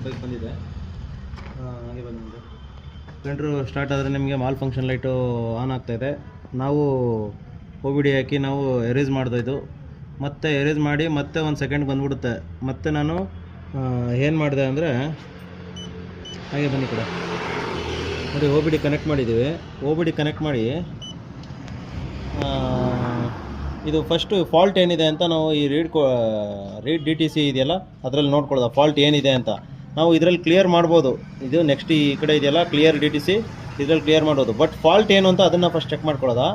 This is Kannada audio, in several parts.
ಬೈಕ್ ಬಂದಿದೆ. ಹಾಗೆ ಬಂದಿದೆ. ಸಿಲಿಂಡ್ರು ಸ್ಟಾರ್ಟ್ ಆದರೆ ನಿಮಗೆ ಮಾಲ್ ಫಂಕ್ಷನ್ ಲೈಟು ಆನ್ ಆಗ್ತಾಯಿದೆ. ನಾವು OBD ಹಾಕಿ ನಾವು ಎರೇಸ್ ಮಾಡ್ತಾಯಿದ್ದು, ಮತ್ತೆ ಎರೇಸ್ ಮಾಡಿ ಮತ್ತೆ ಒಂದು ಸೆಕೆಂಡ್ ಬಂದ್ಬಿಡುತ್ತೆ. ಮತ್ತೆ ನಾನು ಏನು ಮಾಡಿದೆ ಅಂದರೆ, ಹಾಗೆ ಬನ್ನಿ ಕಡೆ ನೋಡಿ, OBD ಕನೆಕ್ಟ್ ಮಾಡಿದ್ದೀವಿ. OBD ಕನೆಕ್ಟ್ ಮಾಡಿ ಇದು ಫಸ್ಟು ಫಾಲ್ಟ್ ಏನಿದೆ ಅಂತ ನಾವು ಈ ರೀಡ್ DTC ಇದೆಯಲ್ಲ ಅದರಲ್ಲಿ ನೋಡ್ಕೊಳ್ಳೋದು, ಫಾಲ್ಟ್ ಏನಿದೆ ಅಂತ ನಾವು ಇದರಲ್ಲಿ ಕ್ಲಿಯರ್ ಮಾಡ್ಬೋದು. ಇದು ನೆಕ್ಸ್ಟ್ ಈ ಕಡೆ ಇದೆಯಲ್ಲ ಕ್ಲಿಯರ್ DTC, ಇದರಲ್ಲಿ ಕ್ಲಿಯರ್ ಮಾಡೋದು. ಬಟ್ ಫಾಲ್ಟ್ ಏನು ಅಂತ ಅದನ್ನು ಫಸ್ಟ್ ಚೆಕ್ ಮಾಡ್ಕೊಳ್ಳೋದಾ.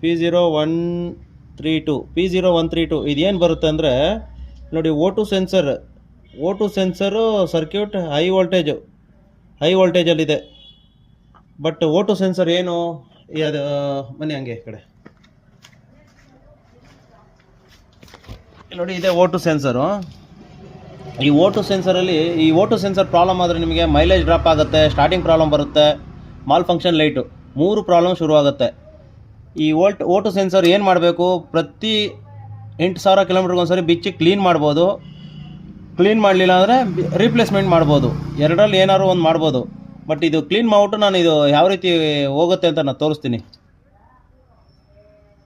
P0132 ಇದೇನು ಬರುತ್ತೆ ಅಂದರೆ ನೋಡಿ, O2 ಸೆನ್ಸರು ಸರ್ಕ್ಯೂಟ್ ಹೈ ವೋಲ್ಟೇಜಲ್ಲಿದೆ. ಬಟ್ O2 ಸೆನ್ಸರ್ ಏನು ಅದು, ಬನ್ನಿ ಹಂಗೆ ಈ ಕಡೆ ನೋಡಿ, ಇದೆ O2 ಸೆನ್ಸರು. ಈ O2 ಸೆನ್ಸರಲ್ಲಿ ಈ O2 ಸೆನ್ಸರ್ ಪ್ರಾಬ್ಲಮ್ ಆದರೆ ನಿಮಗೆ ಮೈಲೇಜ್ ಡ್ರಾಪ್ ಆಗುತ್ತೆ, ಸ್ಟಾರ್ಟಿಂಗ್ ಪ್ರಾಬ್ಲಮ್ ಬರುತ್ತೆ, ಮಾಲ್ ಫಂಕ್ಷನ್ ಲೈಟು, 3 ಪ್ರಾಬ್ಲಮ್ ಶುರುವಾಗುತ್ತೆ. ಈ O2 ಸೆನ್ಸರ್ ಏನು ಮಾಡಬೇಕು, ಪ್ರತಿ 8000 ಕಿಲೋಮೀಟ್ರಿಗೆ ಒಂದ್ಸರಿ ಬಿಚ್ಚಿ ಕ್ಲೀನ್ ಮಾಡ್ಬೋದು. ಕ್ಲೀನ್ ಮಾಡಲಿಲ್ಲ ಅಂದರೆ ರೀಪ್ಲೇಸ್ಮೆಂಟ್ ಮಾಡ್ಬೋದು. ಎರಡರಲ್ಲಿ ಏನಾದ್ರು ಒಂದು ಮಾಡ್ಬೋದು. ಬಟ್ ಇದು ಕ್ಲೀನ್ ಮಾಡಿಬಿಟ್ಟು ನಾನು ಇದು ಯಾವ ರೀತಿ ಹೋಗುತ್ತೆ ಅಂತ ನಾನು ತೋರಿಸ್ತೀನಿ.